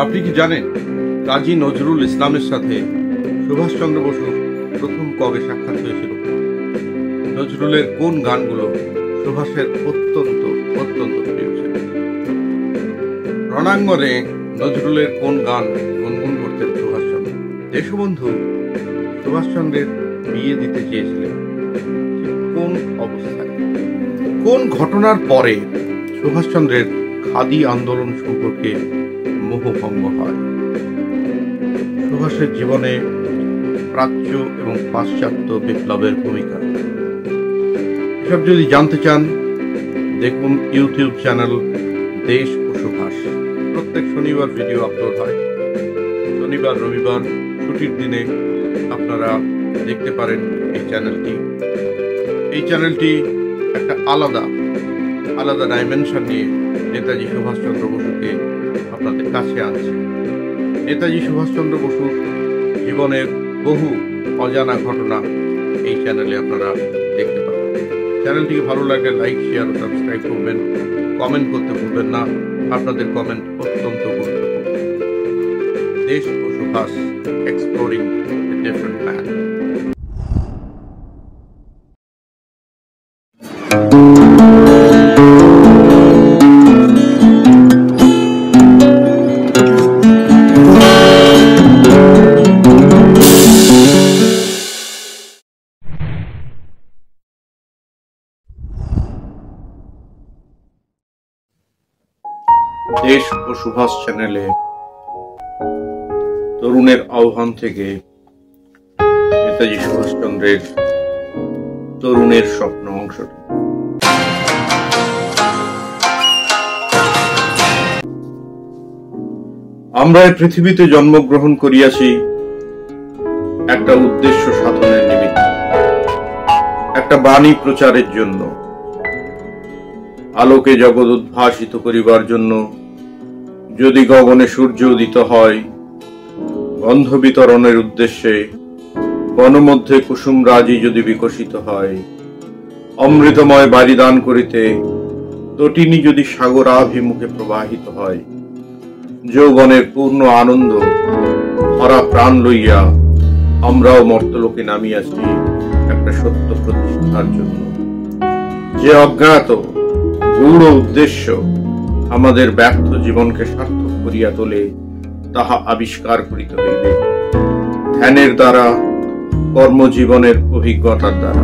আপনি কি জানেন কাজী নজরুল ইসলামের সাথে সুভাষচন্দ্র বসুর প্রথম কবে সাক্ষাৎ হয়েছিল? নজরুলের কোন গানগুলো সুভাষের অত্যন্ত অত্যন্ত প্রিয় ছিল? রণাঙ্গনে নজরুলের কোন গান গুনগুন করতেন সুভাষচন্দ্র? দেশবন্ধু সুভাষচন্দ্রের বিয়ে দিতে চেয়েছিলেন কোন অবস্থায়? কোন ঘটনার পরে সুভাষচন্দ্রের খাদি আন্দোলন সম্পর্কে মোহভঙ্গ হয়? সুভাষের জীবনে প্রাচ্য এবং পাশ্চাত্য বিপ্লবের ভূমিকা। এসব যদি জানতে চান, দেখুন ইউটিউব চ্যানেল দেশ ও সুভাষ। প্রত্যেক শনিবার ভিডিও আপলোড হয়। শনিবার রবিবার ছুটির দিনে আপনারা দেখতে পারেন এই চ্যানেলটি। এই চ্যানেলটি একটা আলাদা ডাইমেনশন নিয়ে নেতাজি সুভাষচন্দ্র বসুকে আপনাদের কাছে আনছে। নেতাজি সুভাষচন্দ্র বসুর জীবনের বহু অজানা ঘটনা এই চ্যানেলে আপনারা দেখতে পাবেন। চ্যানেলটিকে ভালো লাগলে লাইক, শেয়ার ও সাবস্ক্রাইব করবেন। কমেন্ট করতে ভুলবেন না, আপনাদের কমেন্ট অত্যন্ত গুরুত্বপূর্ণ। দেশ ও Subhash, exploring a different man. দেশ ও সুভাষ চ্যানেলে তরুণের আহ্বান থেকে নেতাজি সুভাষচন্দ্রের তরুণের স্বপ্ন অংশটি। আমরা এই পৃথিবীতে জন্মগ্রহণ করিয়াছি একটা উদ্দেশ্য সাধনের নিমিত্ত, একটা বাণী প্রচারের জন্য, আলোকে জগৎ উদ্ভাসিত করিবার জন্য। যদি গগনে সূর্য উদিত হয়, গন্ধ বিতরণের উদ্দেশ্যে, বনমধ্যে কুসুম রাজি যদি বিকশিত হয়, অমৃতময় বাড়ি দান করিতে তটিনী যদি সাগরাভিমুখে প্রবাহিত হয়, যৌবনের পূর্ণ আনন্দ ভরা প্রাণ লইয়া আমরাও মর্তলোকে নামিয়াছি একটা সত্য প্রতিষ্ঠার জন্য। যে অজ্ঞাত গূঢ় উদ্দেশ্য আমাদের ব্যর্থ জীবনকে সার্থক করিয়া তোলে, তাহা আবিষ্কার করিতে হইবে ধ্যানের দ্বারা, কর্মজীবনের অভিজ্ঞতার দ্বারা।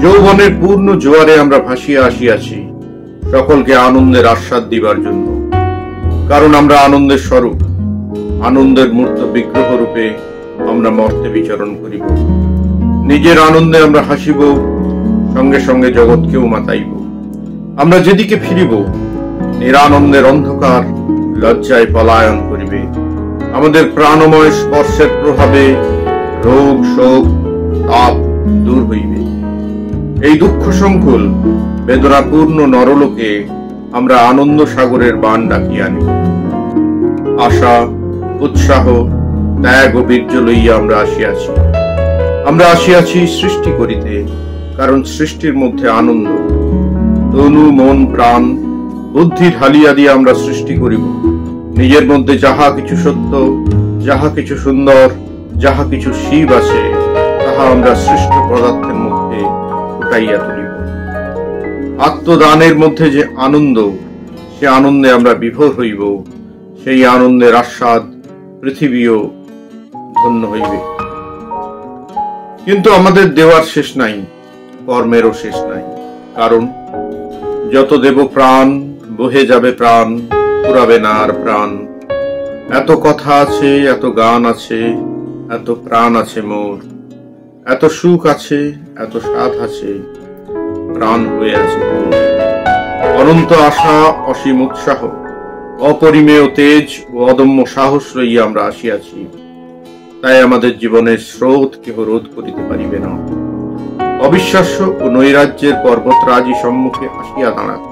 যৌবনের পূর্ণ জোয়ারে আমরা ভাসিয়া আসিয়াছি সকলকে আনন্দের আস্বাদ দিবার জন্য। কারণ আমরা আনন্দের স্বরূপ, আনন্দের মূর্ত বিগ্রহ রূপে আমরা মর্তে বিচরণ করিব। নিজের আনন্দে আমরা হাসিব, সঙ্গে সঙ্গে জগৎকেও মাতাইব। আমরা যেদিকে ফিরিব, নিরানন্দের অন্ধকার লজ্জায় পলায়ন করিবে। আমাদের প্রাণময় স্পর্শের প্রভাবে রোগ, শোক, তাপ দূর হইবে। এই দুঃখ সংকুল বেদনাপূর্ণ নরলোকে আমরা আনন্দ সাগরের বান ডাকিয়া আনিব। আশা, উৎসাহ, ত্যাগ ও বীর্য লইয়া আমরা আসিয়াছি। আমরা আসিয়াছি সৃষ্টি করিতে, কারণ সৃষ্টির মধ্যে আনন্দ। তনু, মন, প্রাণ, বুদ্ধি ঢালিয়া দিয়ে আমরা সৃষ্টি করিব। নিজের মধ্যে যাহা কিছু সত্য, যাহা কিছু সুন্দর, যাহা কিছু শিব আছে, তাহা আমরা সৃষ্ট পদার্থের মধ্যে ফুটাইয়া তুলিব। আত্মদানের মধ্যে যে আনন্দ, সে আনন্দে আমরা বিভোর হইব। সেই আনন্দের আস্বাদ পৃথিবীও ধন্য হইবে। কিন্তু আমাদের দেওয়ার শেষ নাই, কর্মেরও শেষ নাই। কারণ যত দেব প্রাণ, বহে যাবে প্রাণ, ফুরাবে না আর প্রাণ। এত কথা আছে, এত গান আছে, এত প্রাণ আছে মোর, এত সুখ আছে, এত স্বাদ আছে, প্রাণ হয়ে আছে মোর। অনন্ত আশা, অসীম উৎসাহ, অপরিমেয় তেজ ও অদম্য সাহস লইয়া আমরা আসিয়াছি। তাই আমাদের জীবনের স্রোত কেহ রোধ করিতে পারিবে না। অবিশ্বাস্য ও নৈরাজ্যের পর্বতরাজি সম্মুখে আসিয়া দাঁড়াক,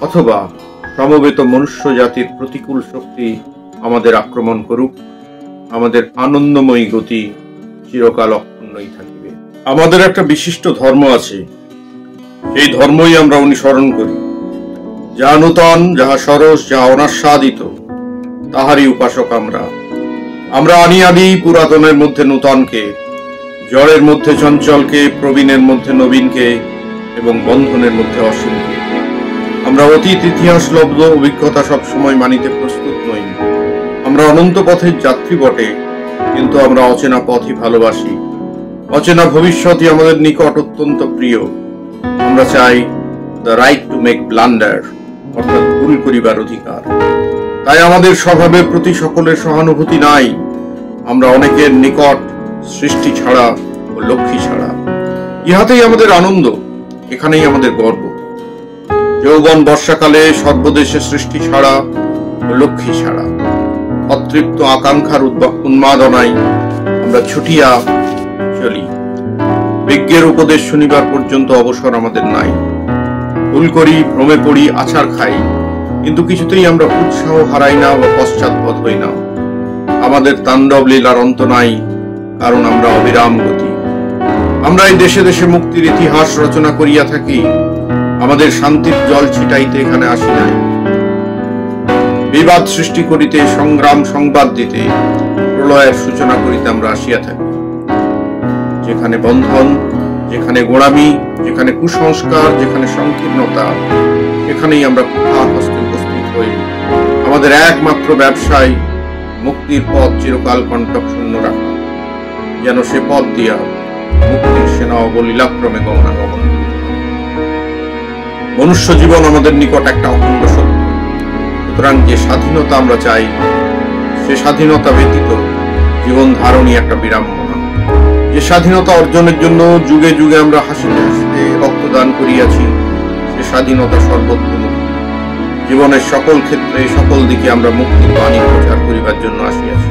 অথবা সমবেত মনুষ্য জাতির প্রতিকূল শক্তি আমাদের আক্রমণ করুক, আমাদের আনন্দময়ী গতি চিরকাল অক্ষুণ্ণই থাকিবে। আমাদের একটা বিশিষ্ট ধর্ম আছে, সেই ধর্মই আমরা অনুসরণ করি। যা নূতন, যাহা সরস, যা অনাস্বাদিত, তাহারই উপাসক আমরা। আমরা অনিয়াদি পুরাতনের মধ্যে নূতনকে, জড়ের মধ্যে চঞ্চলকে, প্রবীণের মধ্যে নবীনকে এবং বন্ধনের মধ্যে অসীমকে। আমরা অতীত ইতিহাস লব্ধ অভিজ্ঞতা সবসময় মানিতে প্রস্তুত নই। আমরা অনন্ত পথের যাত্রী বটে, কিন্তু আমরা অচেনা পথই ভালোবাসি। অচেনা ভবিষ্যৎই আমাদের নিকট অত্যন্ত প্রিয়। আমরা চাই the right to make blunder, অর্থাৎ ভুল করিবার অধিকার। তাই আমাদের স্বভাবের প্রতি সকলের সহানুভূতি নাই। আমরা অনেকের নিকট সৃষ্টি ছাড়া ও লক্ষ্মী ছাড়া। ইহাতেই আমাদের আনন্দ, এখানেই আমাদের গর্ব। যৌবন বর্ষাকালে সর্বদেশে সৃষ্টি ছাড়া ও লক্ষ্মী ছাড়া। অতৃপ্ত আকাঙ্ক্ষার উন্মাদনায় আমরা ছুটিয়া চলি। বিজ্ঞের উপদেশ শুনিবার পর্যন্ত অবসর আমাদের নাই। ভুল করি, ভ্রমে পড়ি, আছাড় খাই, কিন্তু কিছুতেই আমরা উৎসাহ হারাই না বা পশ্চাৎপদ হই না। আমাদের তাণ্ডব লীলার অন্ত নাই, কারণ আমরা অবিরাম গতি। আমরা এই দেশে দেশে মুক্তির ইতিহাস রচনা করিয়া থাকি। আমাদের শান্তির জল ছিটাইতে এখানে আসি নাই। বিবাদ সৃষ্টি করিতে, সংগ্রাম সংবাদ দিতে, প্রলয়ের সূচনা করিতে আমরা আসিয়া থাকি। যেখানে বন্ধন, যেখানে গোড়ামি, যেখানে কুসংস্কার, যেখানে সংকীর্ণতা, সেখানেই আমরা ক্ষুধার হস্তে উপস্থিত হই। আমাদের একমাত্র ব্যবসায় মুক্তির পথ চিরকাল কণ্টক শূন্য রাখা, যেন সে পথ দিয়া মুক্তির সেনা অবলীলাক্রমে গমনাগমন। মনুষ্য জীবন আমাদের নিকট একটা অখণ্ড সত্য। সুতরাং যে স্বাধীনতা আমরা চাই, সে স্বাধীনতা ব্যতীত জীবন ধারণই একটা বিড়ম্বনা। যে স্বাধীনতা অর্জনের জন্য যুগে যুগে আমরা হাসিতে হাসিতে রক্তদান করিয়াছি, সে স্বাধীনতা সর্বোত্তম। জীবনের সকল ক্ষেত্রে সকল দিকে আমরা মুক্তির বাণী প্রচার করিবার জন্য আসিয়াছি।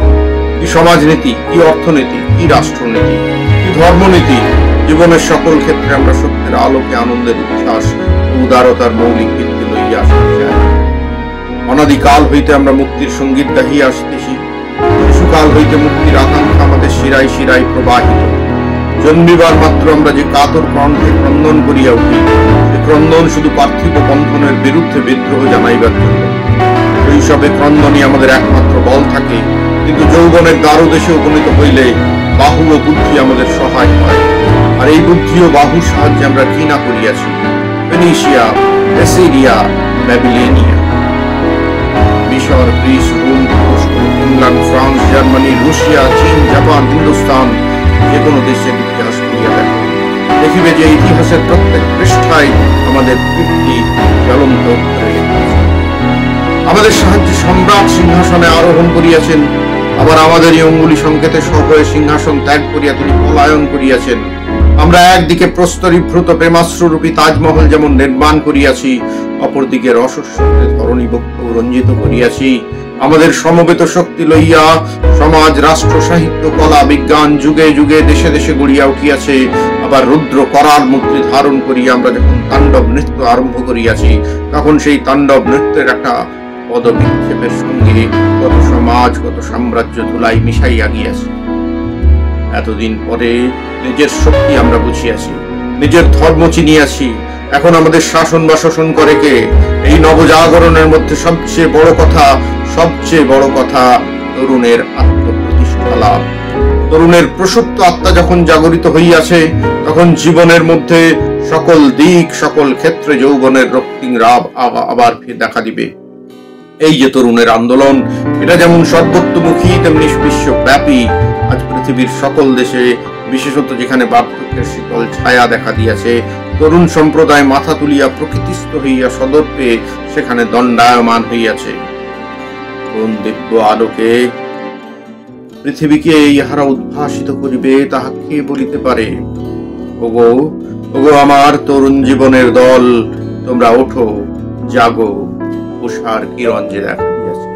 কি সমাজনীতি, কি অর্থনীতি, কি রাষ্ট্রনীতি, কি ধর্মনীতি, জীবনের সকল ক্ষেত্রে আমরা সত্যের আলোকে আনন্দের উচ্ছ্বাস ও উদারতার মৌলিক ভিত্তি লইয়া আসতে চাই। অনাদিকাল হইতে আমরা মুক্তির সঙ্গীত গাহিয়া আসতেছি। শিশুকাল হইতে মুক্তির আকাঙ্ক্ষা আমাদের শিরায় শিরায় প্রবাহিত। জন্মিবার মাত্র আমরা যে কাতর কণ্ঠে ক্রন্দন করিয়া উঠি, সে ক্রন্দন শুধু পার্থিব বন্ধনের বিরুদ্ধে বিদ্রোহ জানাইবার জন্য। শৈশবে ক্রন্দনই আমাদের একমাত্র বল থাকে, কিন্তু যৌবনের দ্বারদেশে উপনীত হইলে বাহু ও বুদ্ধি আমাদের সহায় হয়। আর এই বুদ্ধি ও বাহুর সাহায্যে আমরা কি না করিয়াছি। ফেনিশিয়া, অ্যাসিরিয়া, ব্যাবিলনিয়া, মিশর, গ্রিস, রোম, তুরস্ক, ইংল্যান্ড, ফ্রান্স, জার্মানি, রাশিয়া, চীন, জাপান, হিন্দুস্তান, যে কোনো দেশের ইতিহাস করিয়া দেখো, দেখিবে যে ইতিহাসের প্রত্যেক পৃষ্ঠায় আমাদের কীর্তি জ্বলন্ত অক্ষরে লেখা আছে। আমাদের সাহায্যে সম্রাট সিংহাসনে আরোহণ করিয়াছেন, আবার আমাদের এই অঙ্গুলি সংকেতে সভয়ে সিংহাসন ত্যাগ করিয়া তিনি পলায়ন করিয়াছেন। আমরা একদিকে প্রস্তরীভূত প্রেমাশ্রুরূপী তাজমহল যেমন নির্মাণ করিয়াছি, অপরদিকে রসস্বরে ধরণী বক্ষ রঞ্জিত করিয়াছি। আমাদের সমবেত শক্তি লইয়া সমাজ, রাষ্ট্র, সাহিত্য, কলা, বিজ্ঞান যুগে যুগে দেশে দেশে গড়িয়া উঠিয়াছে। আবার রুদ্র করার মূর্তি ধারণ করিয়া আমরা যখন তাণ্ডব নৃত্য আরম্ভ করিয়াছি, তখন সেই তাণ্ডব নৃত্যের একটা পদবিক্ষেপের সঙ্গে কত সমাজ, কত সাম্রাজ্য ধুলাই মিশাইয়া গিয়াছে। এতদিন পরে নিজের শক্তি আমরা বুঝিয়াছি, নিজের ধর্ম চিনিয়াছি। এখন আমাদের শাসন বা শোষণ করে কে? এই নবজাগরণের মধ্যে সবচেয়ে বড় কথা তরুণের আত্মপ্রতিষ্ঠা লাভ। তরুণের প্রসুপ্ত আত্মা যখন জাগরিত হইয়াছে, তখন জীবনের মধ্যে সকল দিক, সকল ক্ষেত্রে যৌবনের রক্তিম রাব আবার দেখা দিবে। এই যে তরুণের আন্দোলন, এটা যেমন সর্বত্রমুখী তেমনি বিশ্বব্যাপী। আজ পৃথিবীর সকল দেশে, বিশেষত যেখানে বার্ধক্যের শীতল ছায়া দেখা দিয়াছে, তরুণ সম্প্রদায় মাথা তুলিয়া প্রকৃতিস্থ হইয়া সদর্পে সেখানে দণ্ডায়মান হইয়াছে। কোন দিব্য আলোকে পৃথিবীকে ইহারা উদ্ভাসিত করিবে, তাহা কে বলিতে পারে? ওগো আমার তরুণ জীবনের দল, তোমরা ওঠো, জাগো, উষার কিরণ যে দেখা দিয়াছে।